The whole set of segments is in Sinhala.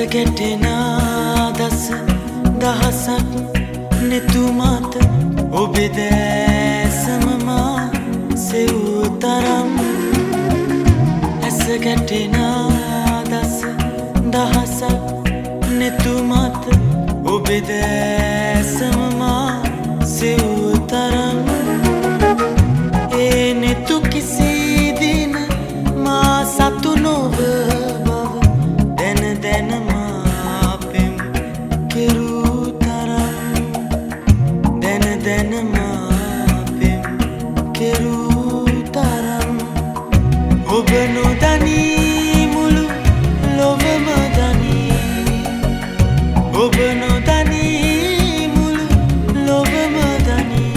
ගැටෙන දස දහසක් නෙතුමත ඔබේ දැසම මා සෙවූ තරම් ඇස ගැටෙන දස දහසක් නෙතුමත ඔබේ දැසම මා සෙවූ තරම් ඒ නෙතු කිසි දින මා සතු නොව ඔබ නොදනී මුළු ලොවම දනී ඔබ නොදනී මුළු ලොවම දනී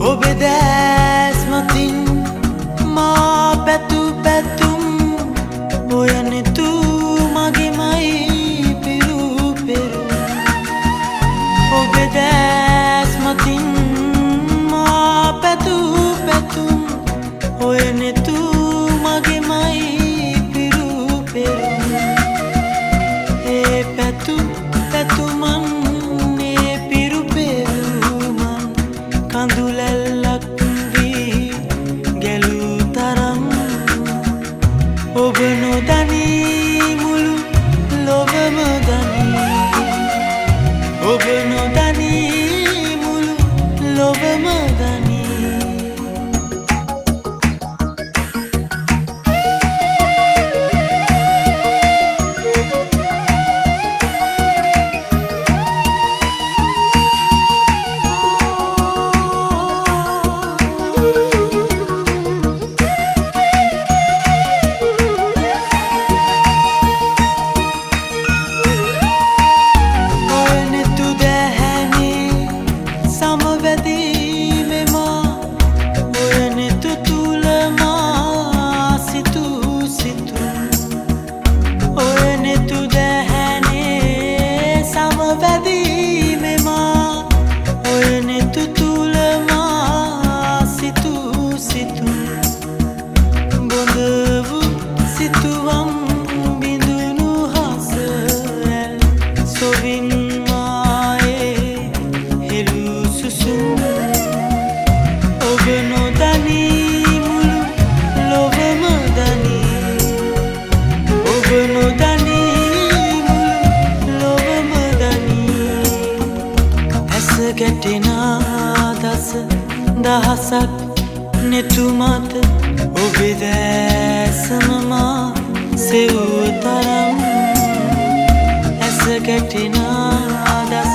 ඔබ දැස් මතින් මා පැතු පැතුම් ඔයනෙතු මගේමයි පිරු පෙරු ඔබේ දැස් මතින් මා පැතු පැතුම් ඔයනෙතු මගේමයි පිරු පෙරු ඒ පැතු පැතුමන් ඒ පිරු පෙරුමන් කඳුලැල්ලක් වී ගැලූ තරම් ඔබ නොදනී මුළු ලොවම දනී ඔබ නොදනී මුළු ලොවම දනී ගැටෙන දස දහසක් නෙතුමත ඔබේ දැසම මා සෙවූ තරම් ඇස ගැටෙන දස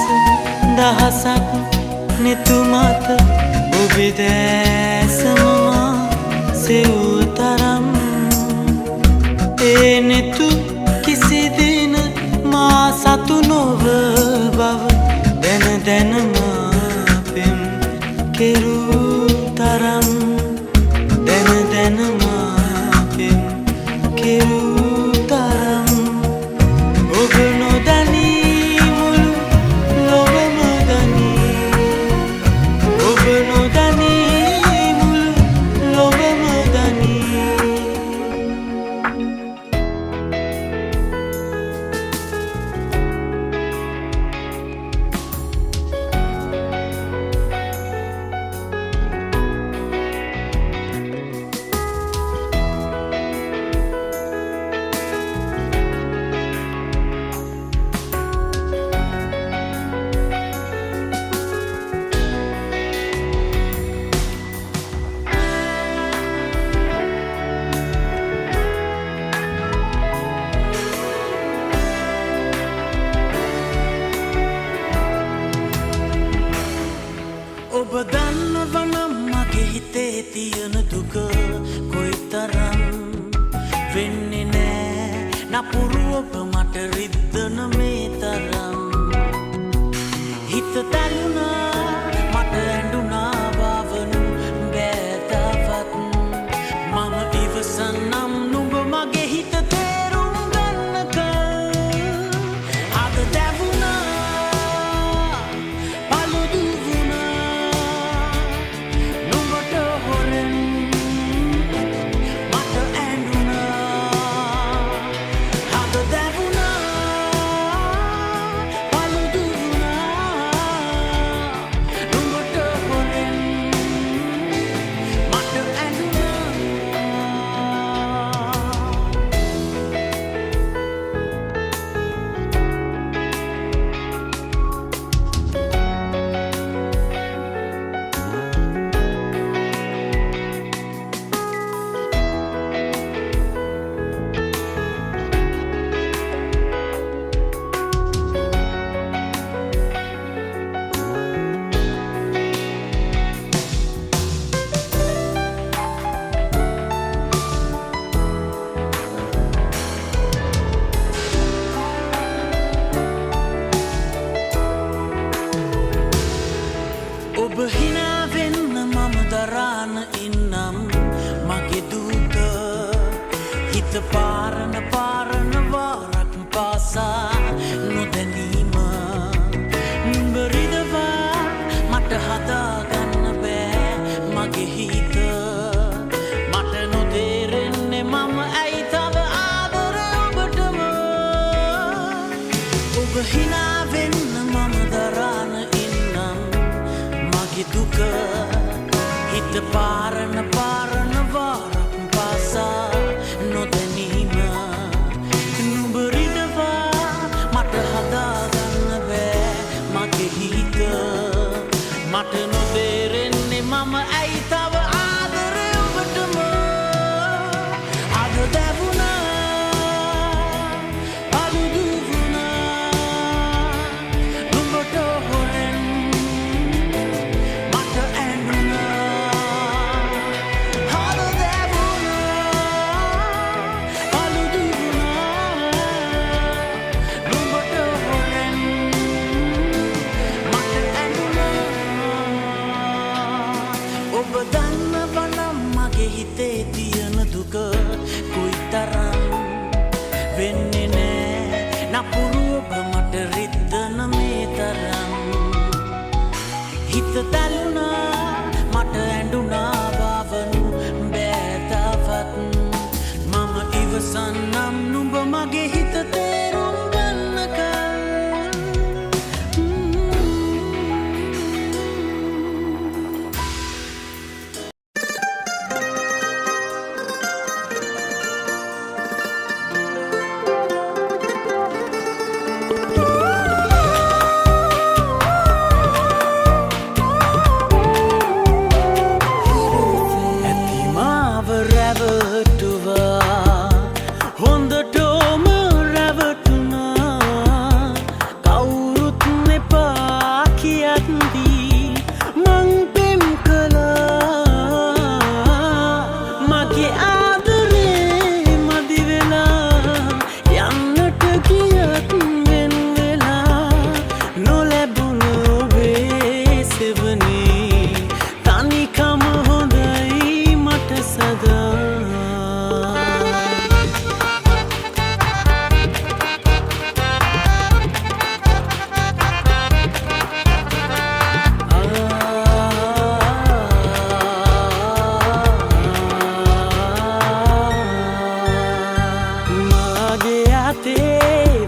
දහසක් නෙතුමත ඔබේ දැසම මා සෙවූ තරම් ඒ නෙතු කිසි දින මා සතු නොව බව දැන දැනම පෙම් කෙරූ තරම් දැන දැනම පෙම් කෙරූ තරම් ඔබ නොදනී මුළු ලොවම දනී ඔබ නොදනී මුළු ලොවම දනී ඔබ දන්නවනම් මගේ හිතේ තියෙන දුක කොයිතරම් වෙන්නේ නෑ නපුරු ඔබ මට රිද්දන මේ තරම් හිත තැළුණා මට ඇඬුණා වවනු බෑ තවත් මම ඉවසන්නම් නුඹ මගේ හිත තේරුම් ගන්නක අද දැවුණා hina venn mama darana innan mage duka hit parana varak pasa nodanima numberidawa mata hada ganna be mage hita mata noderenne mama ai tawa adare obatama adu devuna හිතේ තියෙන දුක කොයිතරම් වෙන්නේ නෑ නපුරුව මට රිද්දන මේ තරම් හිත තැළුණා මට ඇඬුණා බවනු බෑතවත් මම ඉවසන්නම් නුඹ මගේ හිත තේරුම් ගන්නකල්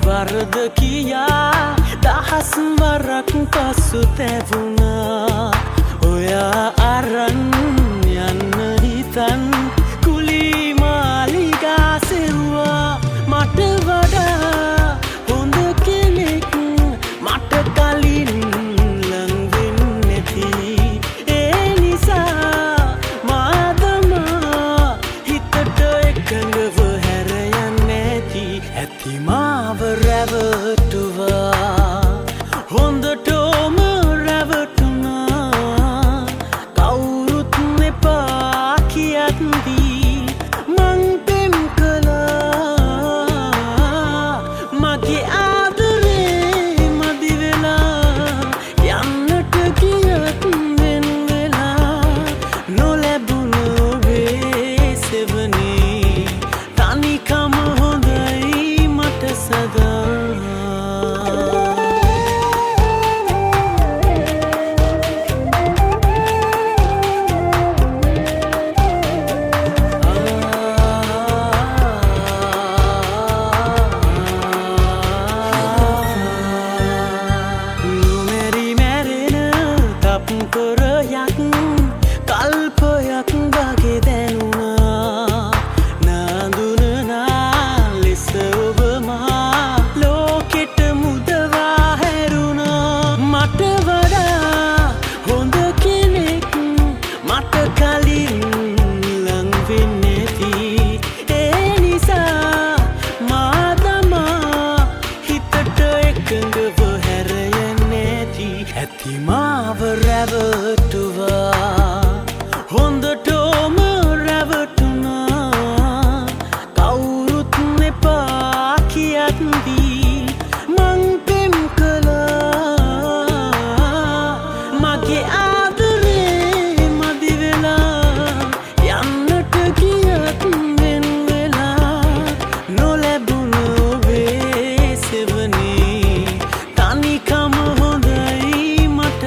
වරද කියා දහස් වරක් පසු තැවුණා ඔයා අරන් යන්න හිතන් කුලී මාලිගා සෙව්වා මට වඩා හොඳ කෙනෙක් මට කලින් ලං වෙන්නේ නැති ඒ නිසා මාදමා හිතට එකඟව හැර යන්නේ නැති ඇති මාව රැවටුවා හොඳටම රැවටුණා කවුරුත් එපා කියද්දී මං පෙම් කළා මගේ ආදරේ මදි වෙලා යන්නට ගියත් වෙන වෙලා නොලැබුණු වෙසෙවනේ තනිකම හොඳයි මට සදා කල්පයක් වගේ දැනුණා නාඳුනනා ලෙස ඔබ මා ලෝකෙට මුදවා හැරුණා මට වඩා හොඳ කෙනෙක් මට කලින් ලං වෙන්නේ නැති ඒ නිසා මා තමා හිතට එකඟව හැර යන්නේ නැති ඇති මාව රැවටුවා හොඳටම රැවටුණා කවුරුත් එපා කියද්දී මං පෙම් කළා මගේ ආදරේ මදි වෙලා යන්නට ගියත් වෙන වෙලා නොලැබුණු වෙසෙවනේ තනිකම හොඳයි මට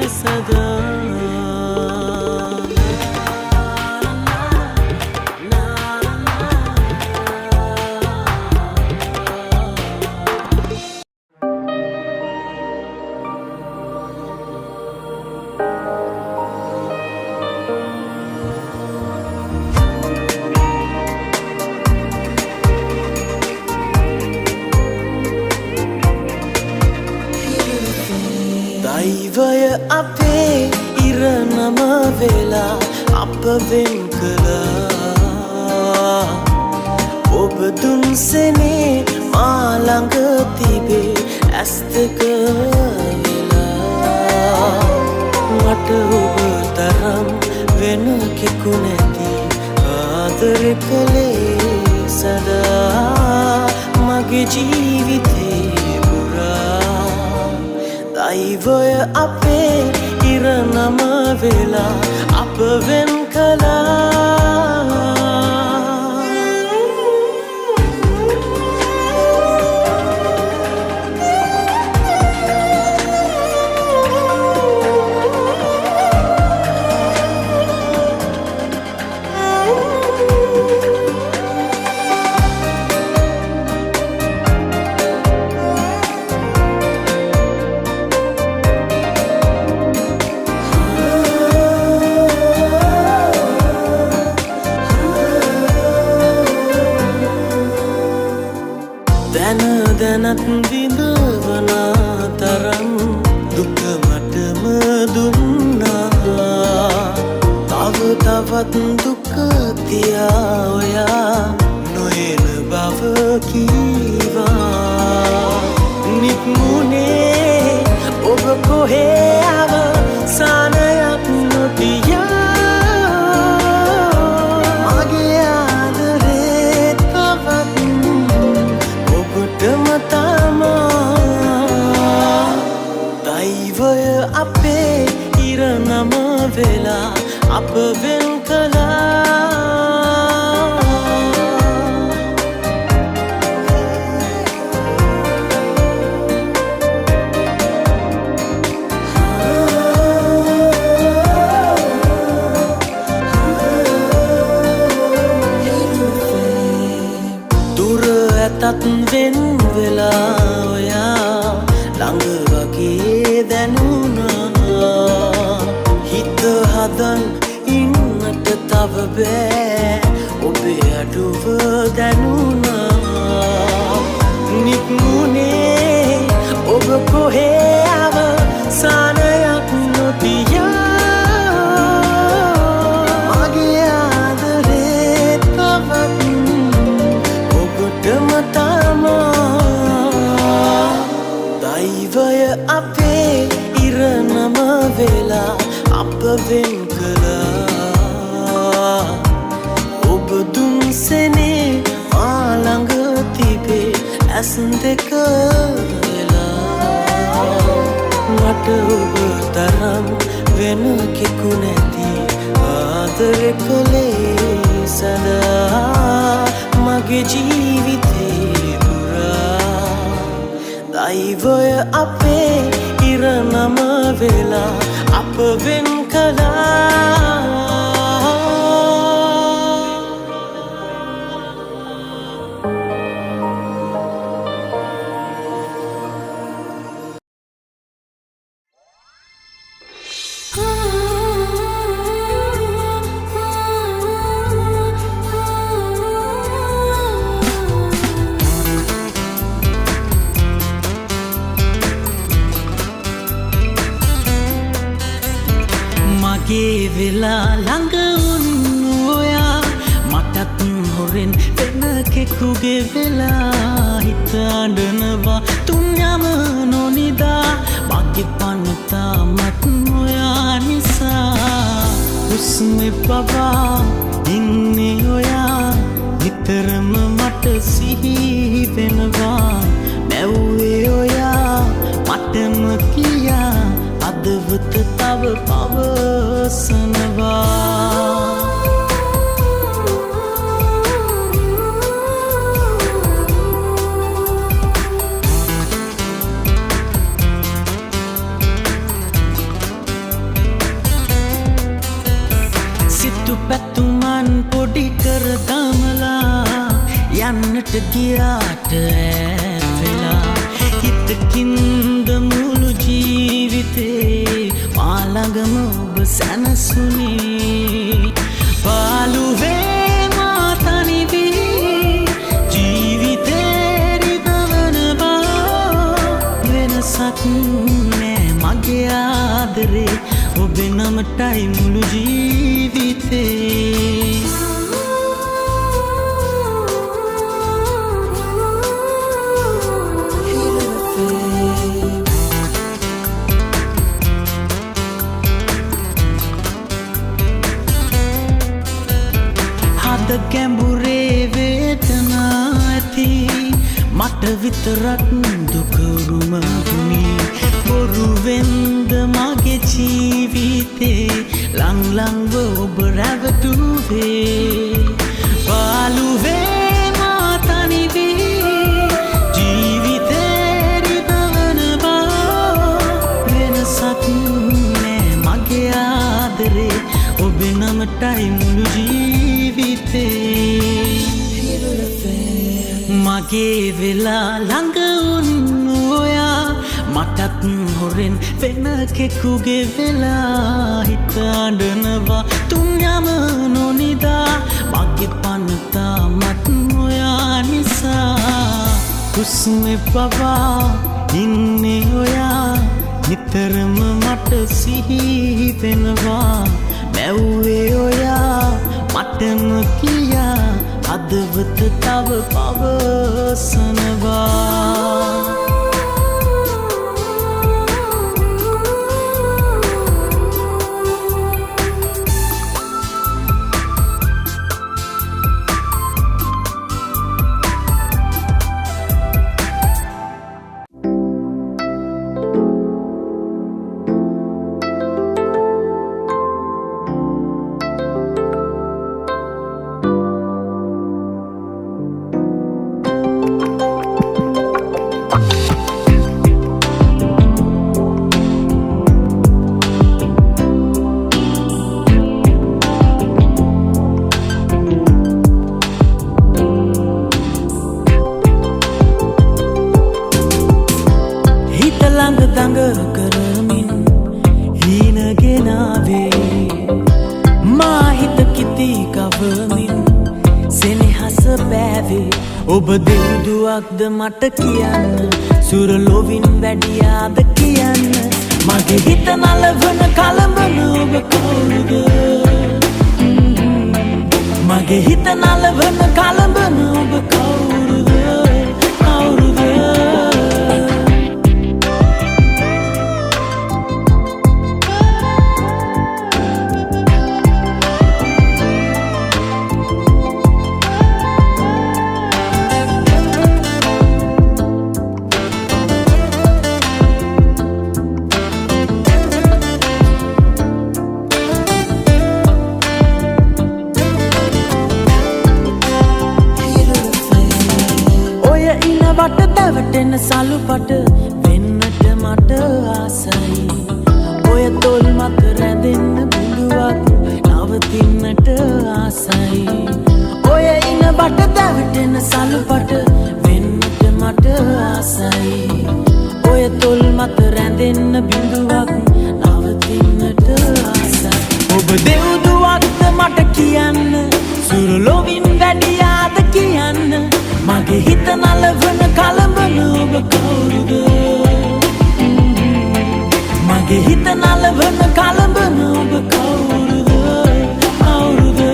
අපේ ඉර නම වෙලා අප වෙන් කළා ඔබ දුන්සනේ මා ළඟ තිබේ ඇස් දෙක වෙලා මට ඔබ තරම් වෙන කෙකු නැති ආදරේ කළේ සදා මගේ ජීවිතේ පුරා දෛවය අපේ ඉර නම වෙලා අප වෙන් කළා දැනත් විඳවන තරම් දුක මටම දුන්නා තව තවත් දුක තියා ඔයා නොයන බව කීවා නික්මුණේ ඔබ කොහේ අවසානයක් නොතියා මගේ ආදරේ තවත් ඔබටම තමා දෛවය අපේ ඉර නම වෙලා අප වෙන් තත් වෙන් වෙලා ඔයා ළඟ වගේ දැනුණා හිත හදන් ඉන්නට තව බෑ ඔබේ අඩුව දැනුණා නික්මුණේ ඔබ කොහේ අවසානයක් නොතියා මගේ ආදරේ තවත් ඔබටම දෛවය අපේ ඉර නම වෙලා අප වෙන් කළා ඔබ දුන්සනේ මා ළඟ තිබේ ඇස් දෙක වෙලා මට ඔබ තරම් වෙන කෙකු නැති ආදරේ කළේ සදා මගේ ජීවිතේ පුරා දෛවය අපේ ඉර නම වෙලා අප වෙන් කළා මගේ වෙලා ළඟ වුණු ඔයා මටත් හොරෙන් වෙන කෙකුගේ වෙලා හිත අඬනවා තුන් යම නොනිදා මගේ පනතාමත් ඔයා නිසා හුස්මේ පවා ඉන්නේ ඔයා නිතරම මට සිහි වෙනවා නැව්වේ ඔයා මටම කියා අදවත තව පවසනවා සිතු පැතුමන් පොඩි කර දමලා යන්නට ගියාට ඈත් වෙලා හිතකින්ද මුළු ජීවිතේ මා ළඟම ඔබ සැනසුනේ පාළුවේ මා තනි වී ජීවිතේ රිදවන බව වෙනසක් නෑ mage aadare obe namatai mulu jeevithe hada gambure vedana athi mata vitarak dukaruma duni boru venda mage jeevithe lang lang wo oba ravatuve baluve matani ve jeevithe ribavana ba venasak ne mage aadare obe namatai mulu jeevithe mage vela langa unnu oya matat horen vena kekuge vela hitadanawa tunyama nonida mage panata mat oya nisa kusme pawa inne oya nitarama mata sihi venawa mewwe oya matama kiya adavata tava pavasanava danga karamin hina genave ma hita kiti kavamin senehasa pave oba deuduwakda mata kiyanna suralovin වැඩiyada kiyanna mage hita nalavana kalambana oba kawuda mage hita nalavana kalambana oba kawuda වට දැවටෙන සලු පට වෙන්නට මට ආසයි ඔය තොල් මත රැඳෙන්න බිඳුවක් නවතින්නට ආසයි ඔය ඉන වට දැවටෙන සලු පට වෙන්නට මට ආසයි ඔය තොල් මත රැඳෙන්න බිඳුවක් නවතින්නට ආසයි ඔබ දෙව්දුවක්ද මට කියන්න සුරලොවින් වැඩියාද කියන්න mage hita nalavana kalambana oba kawuda mage hita nalavana kalambana oba kawuda kawuda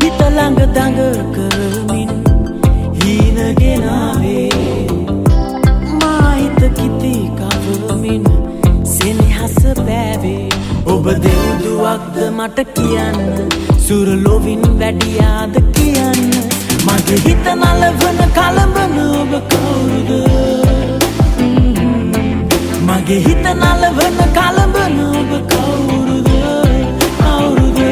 hita langa danga karamin hina genave ma hita kiti kavamin senehasa pave oba deuduwakda mata kiyanna suralovin වැඩියාද කියන්න mage hita nalavana kalambana oba kawuda mage hita nalavana kalambana oba kawuda kawuda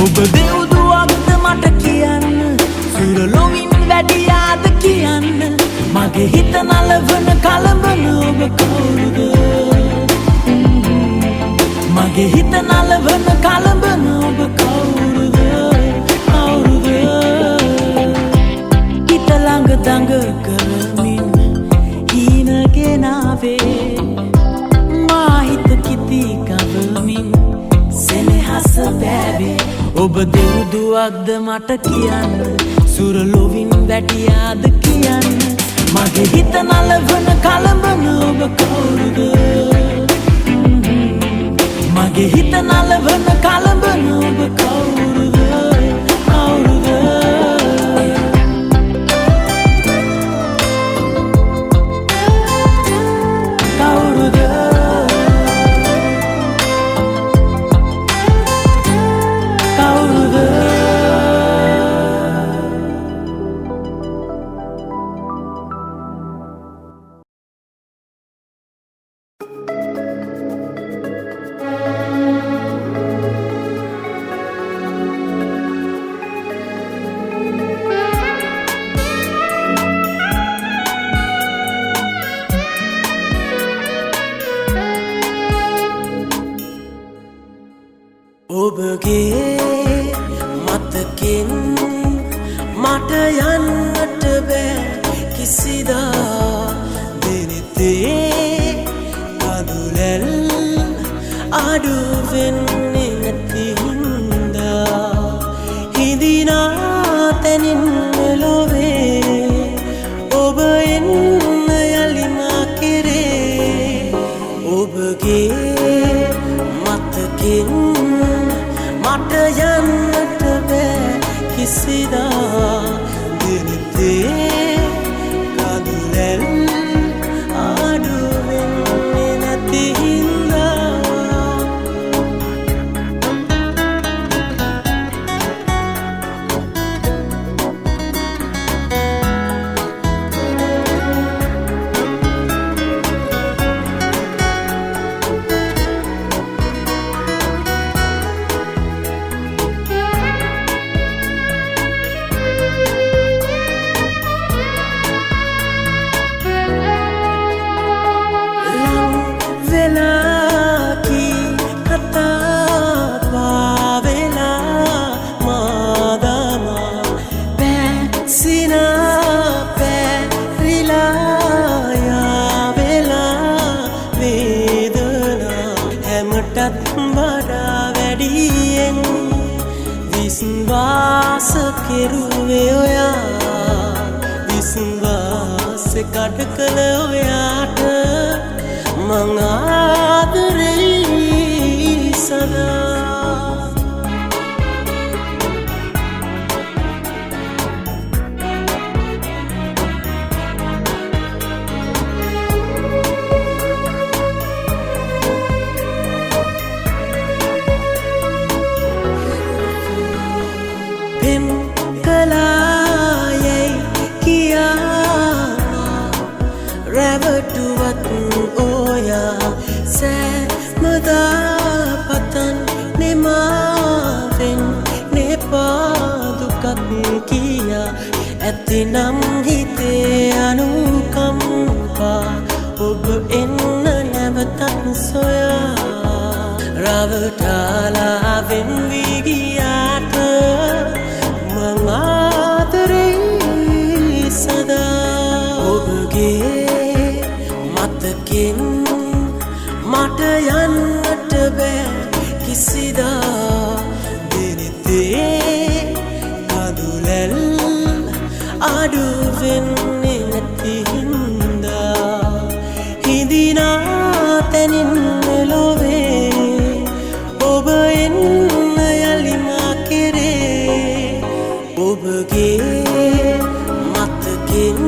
ඔබ දෙව්දුවක්ද මට කියන්න සුරලොවින් වැඩියාද කියන්න මගේ හිත නලවන කලඹන ඔබ කවුරුද මගේ හිත නලවන කලඹන ඔබ කවුරුද කවුරුද හිත ළඟ දඟ කරමින් හීනගෙනාවේ මා හිත කිති කවමින් සෙනෙහස බෑවේ ඔබ දෙව්දුවක්ද මට කියන්න සුරලොවින් වැටියාද කියන්න මගේ හිත නලවන කලඹන ඔබ කවුරුද මගේ හිත නලවන කලඹන ඔබ කවුරුද කවුරුද කවුරුද ඔබගේ මතකින් මට යන්නට බෑ කිසිදා දෙනෙතේ අදුලැල් අඩු වෙන්නේ නැති හින්දා හිඳිනා තැනින් මෙලොවේ ඔබ එන්න යලි මා කෙරේ ඔබගේ මතකින් මට යන්නට බෑ කිසිදා දෙනෙතේ කඳුලැල් අඩු වෙන්නේ නැති හින්දා විශ්වාස කෙරුවේ ඔයා විශ්වාස කඩ කළ ඔයාට මං ආදරෙයි සදා රැවටුවත් ඔයා සෑමදා පතන් නෙමාවෙන් නෙපාදුකත් කියා ඇතිනම් හිතේ අනුකම්පා ඔබ එන්න නැවතත් සොයා රවටාලාවෙන් වී ගියාට මං ආදරෙයි සදා ඔබගේ මතකින් මට යන්නට බෑ කිසිදා දෙනෙතේ කඳුලැල් අඩු වෙන්නේ නැති හින්දා හිඳිනා තැනින් මෙලොවේ ඔබ එන්න යලි මා කෙරේ ඔබගේ මතකින්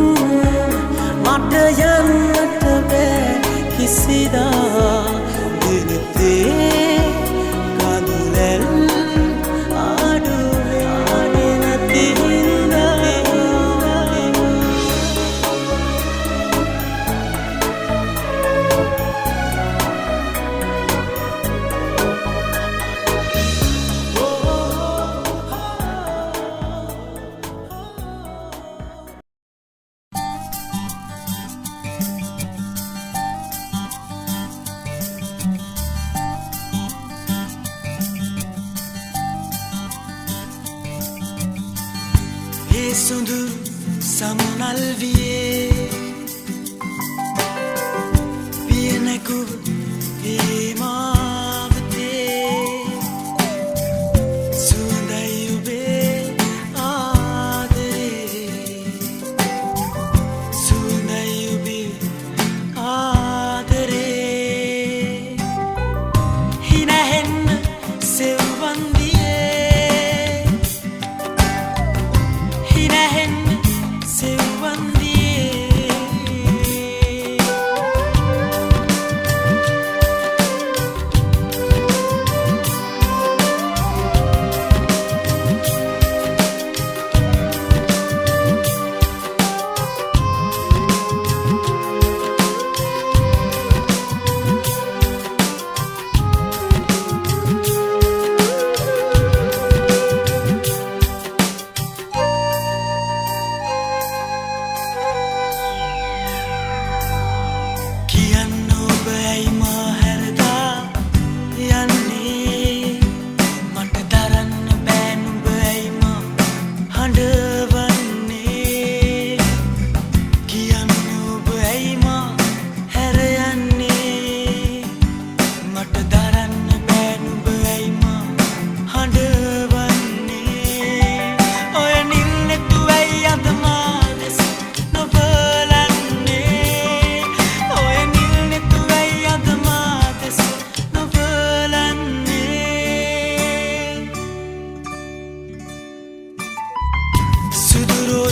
මට යන්නට බෑ කිසිදා දෙනෙතේ කඳුලැල් සුදු සමනල් වියේ පියනකුව මාවතේ සුවඳයි ඔබේ ආදරේ සුවඳයි ඔබේ ආදරේ හිනහෙන්න සෙව්වන්දියේ හිනහෙන්න සෙව්වන්දියේ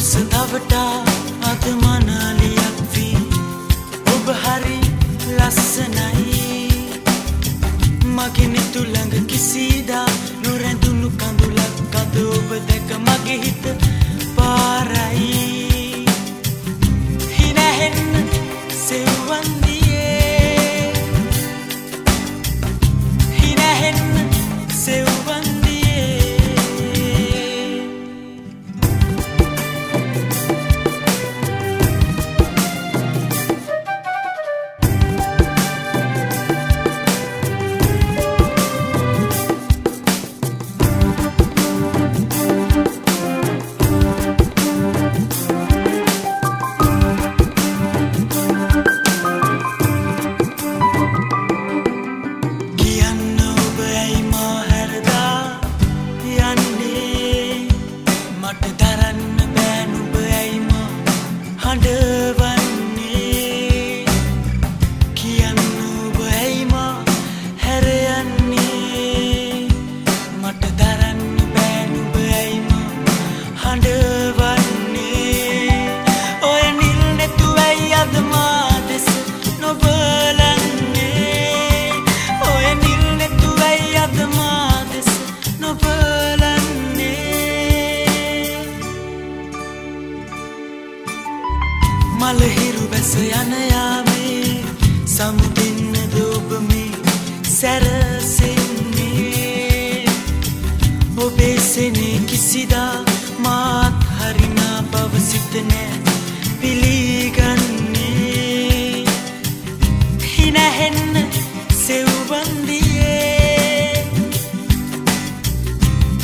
සදවටා අද මනාලියක් වී ඔබ හරි ලස්සනයි මගේ නිතු ළඟ කිසිදා නොරැඳුණු කඳුලක් අද ඔබ දැක මගේ හිත පාරයි හිනහෙන්න සෙව්වන්දියේ හිනහෙන්න සෙව්වන්දියේ මලහිරු වැස යන යාමේ සමුදින්නද ඔබ මේ සැරසෙන්නේ ඔබේ සෙනේ කිසිදා මාත් හරිනා බව සිත නෑ පිළිගන්නේ හිනහෙන්න සෙව්වන්දියේ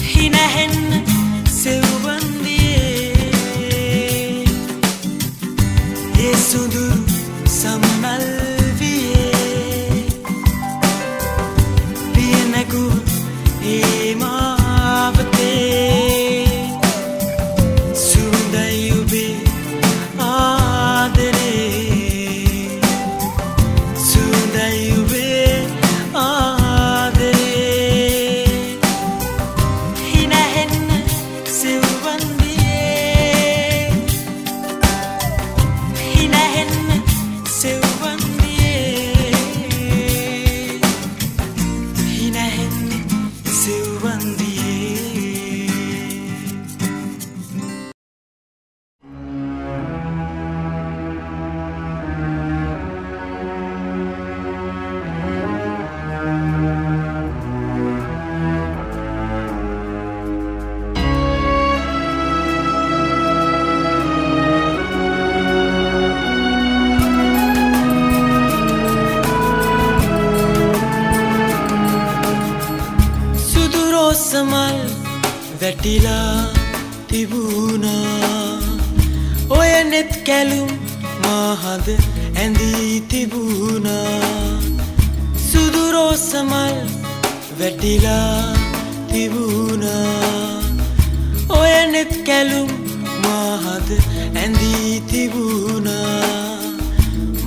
හිනහෙන්න සෙව්වන්දියේ සුදු සමනල් වියේ පියනකුව මාවතේ සුවඳයි ඔබේ ආදරේ සුවඳයි ඔබේ ආදරේ හිනහෙන්න සෙව්වන්දියේ හිනහෙන්න සෙව්වන්දියේ හිනහෙන්න සෙව්වන්දියේ සමල් වැටිලා තිබුණා ඔය නෙත් කැලුම් මාහද ඇඳී තිබුණා සුදු රෝස මල් වැටිලා තිබුණා ඔය නෙත් කැලුම් මාහද ඇඳී තිබුණා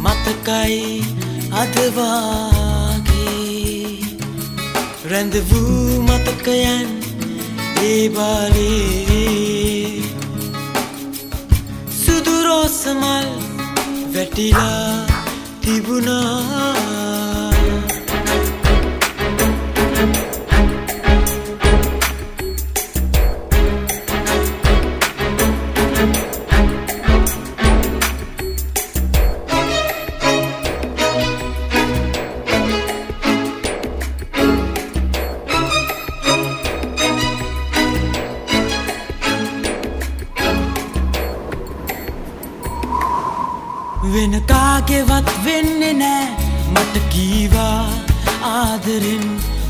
මතකයි අද වාගේ රැඳවූ මතකයන් ඒ බාලේ සුදු රෝස මල් වැටිලා තිබුණා වෙන කාගෙවත් වෙන්නේ නෑ මට කීවා ආදරෙන්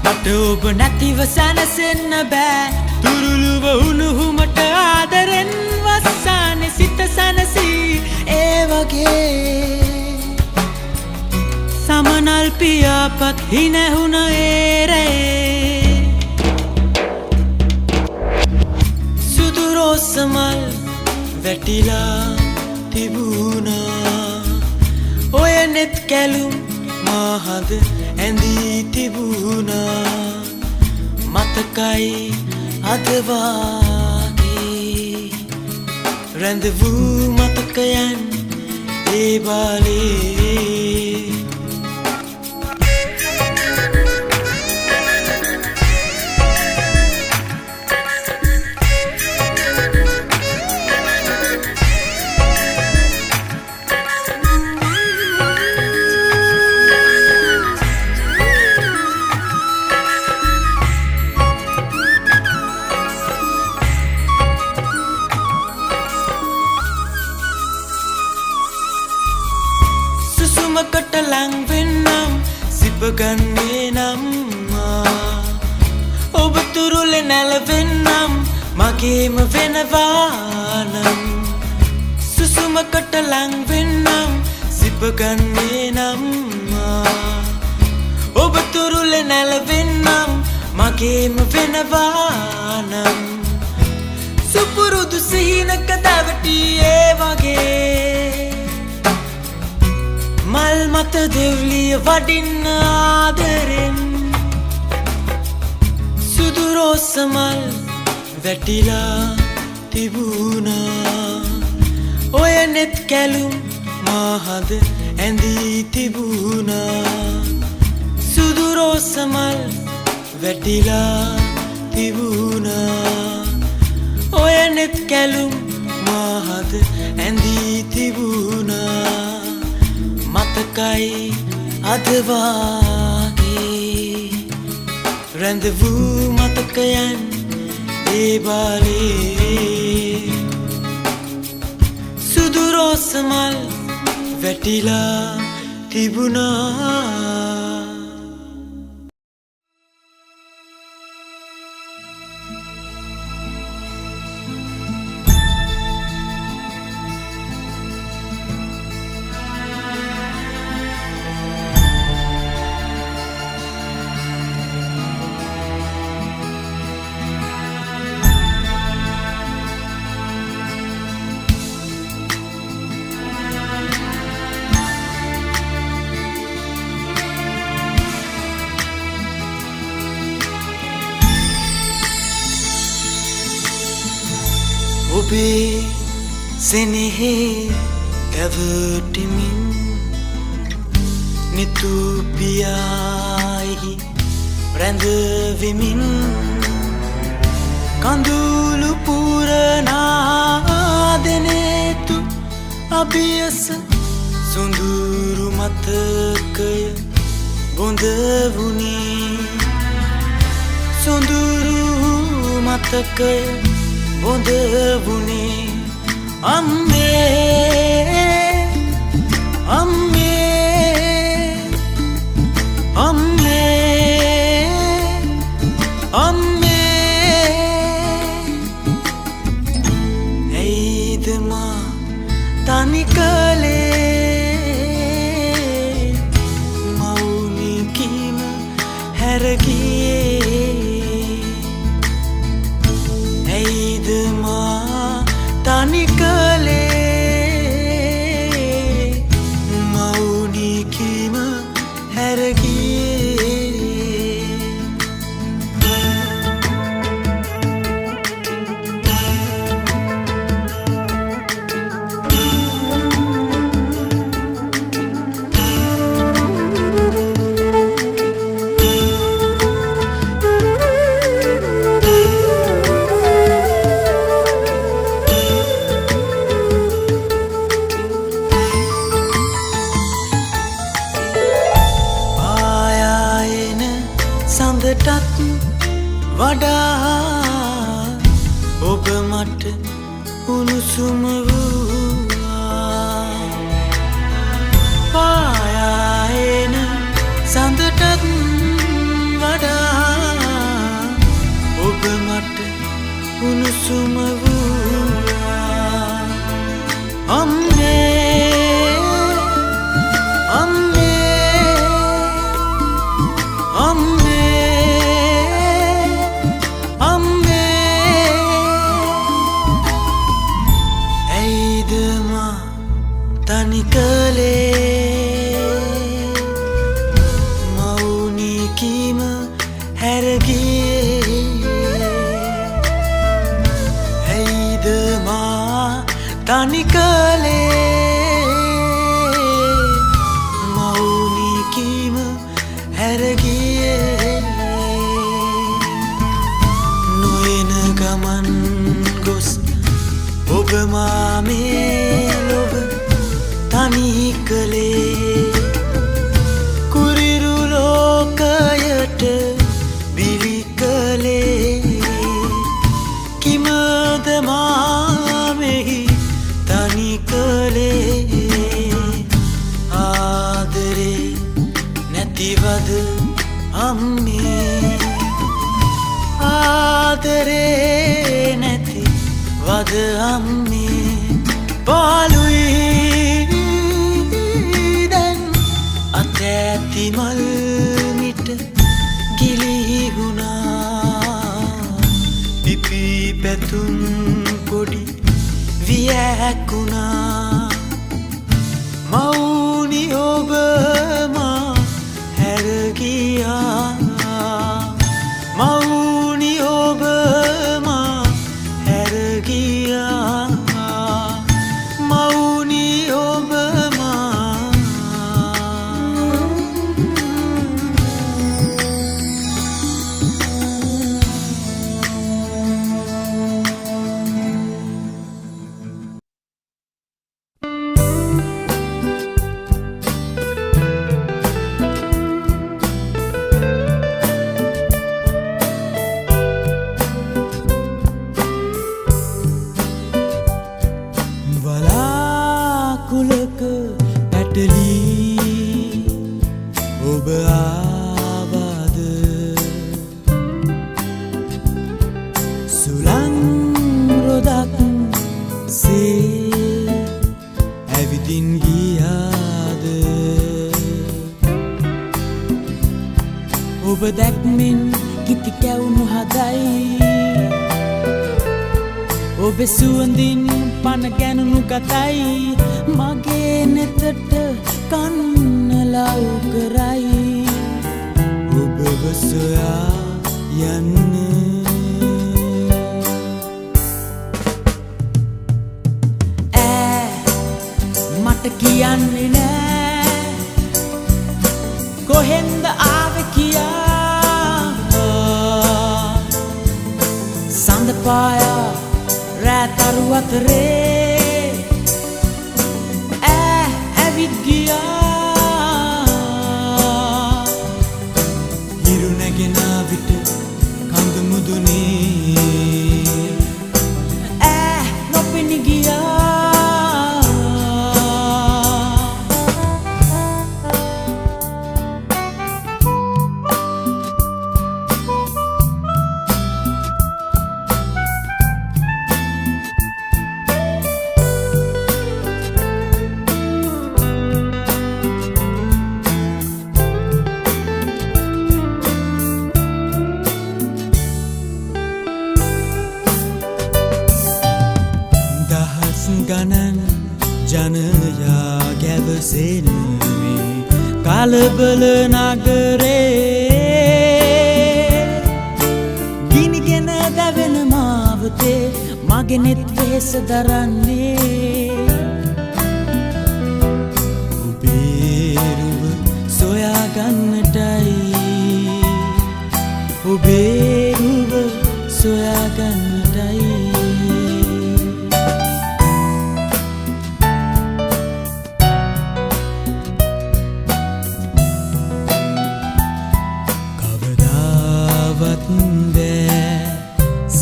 මට ඔබ නැතිව සැනසෙන්න බෑ තුරුළුව උණුහුමට ආදරෙන් වස්සානේ සිත සැනසී ඒ වගේ සමනල් පියාපත් හිනැහුණ ඒරේ සුදු රෝස මල් වැටිලා තිබුණා ඔය නෙත් කැලුම් මාහද ඇඳී තිබුණා මතකයි අද වාගේ රැඳවූ මතකයන් ඒ බාලේ සුසුමකට ලං වෙන්නම් සිප ගන්නේ නම් ඔබ තුරුලේ නැලවෙන්නම් මගේම වෙනවා නම් සුසුමකට ලං වෙන්නම් සිප ගන්නේ නම් ඔබ තුරුලේ නැලවෙන්නම් මගේම වෙනවා නම් සුපුරුදු සිහිනක දැවටි ඒ වගේ මල් මත දෙව්ලිය වඩින්න ආදරෙන් සුදු රෝස මල් වැටිලා තිබුණා ඔය නෙත් කැලුම් මාහද ඇඳී තිබුණා සුදු රෝස මල් වැටිලා තිබුණා ඔය නෙත් කැලුම් මාහද ඇඳී තිබුණා මතකයි අද වාගේ රැඳවූ මතකයන් ඒ බාලේ සුදු රෝස මල් වැටිලා තිබුණා ඔබේ සෙනෙහි ඇවටමින් නිතුපියායි රැඳවෙමින් කඳුළු පුරනාදනෙතු අභියස සොඳුරු මතකය බොඳ වුණේ සොඳුරු මතකය බොඳ වුණේ අම්මේ අම්මේ අම්මේ අම්මේ තනි කලේ මෞනි කීම හැරගියේ සඳටත් වඩා ඔබ මට උණුසුම වූවා පායායන සඳටත් වඩා ඔබ මට උණුසුම වූවා අම්මේ අම්මේ අම්මේ තනි කලේ මෞනි කීම හැරගියේ ඇයිද මා තනි කලේ මෞනි කීම හැරගියේ නොයන ගමන් ගොස් ඔබ මා මේ ලොව තනි කලේ කුරිරු ලෝකයට බිලි කලේ කිමද මා මෙහි තනි කලේ ආදරේ නැතිවද අම්මේ ආදරේ නැතිවද අම්මේ පාළුයි ඇති මල් මිට ගිලිහුණා පිපි පැතුම් පොඩි වියැකුණා මෞනි ඔබ මා හැරගියා මෞනි ඔබ මා හැරගියා මෞනි ඔබ කුලක පැටලී ඔබ ආවාද සුළං රොදක් සේ ඇවිදින් ගියාද ඔබ දැක්මෙන් කිති කැවුණු හදයි ඔබ සුවඳින් පන ගැනුණු ගතයි මගේ නෙතට කන්නලව් කරයි ඔබව සොයා යන්න මට කියන්නේ නෑ කොහෙන්ද ආවේ කියා සඳ පායා රැතරු අතරේ ඇවිත් ගියා හිරු නැගෙන විට කඳු මුදුනේ නොපෙනී ගියා ගණන් ජනයා ගැවසෙනුවේ කලබල නගරේ ගිනිගෙන දැවෙන මාවතේ මගේ නෙත් වෙහෙස දරන්නේ ඔබේ රුව සොයාගන්නටයි ඔබේ රුව සොයාගන්නටයි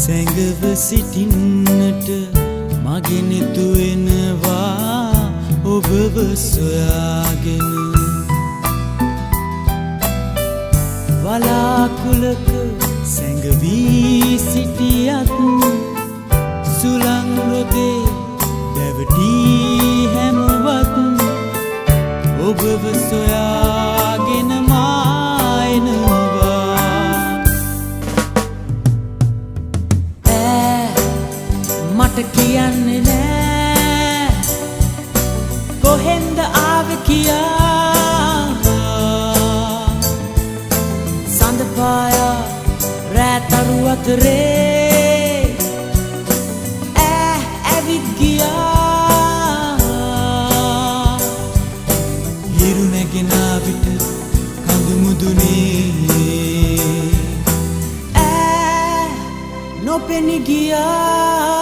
සැඟව සිටින්නට මගේ නෙතු එනවා ඔබව සොයාගෙන වලාකුලක සැඟවී සිටියත් සුළං රොදේ දැවටී හැමුවත් ඔබව සොයාගෙන මා එනවා මට කියන්නේ නෑ කොහෙන්ද ආවේ කියා සඳ පායා රෑතරු අතරේ ඇවිත් ගියා හිරු නැගෙන විට කඳු මුදුනේ නොපෙනී ගියා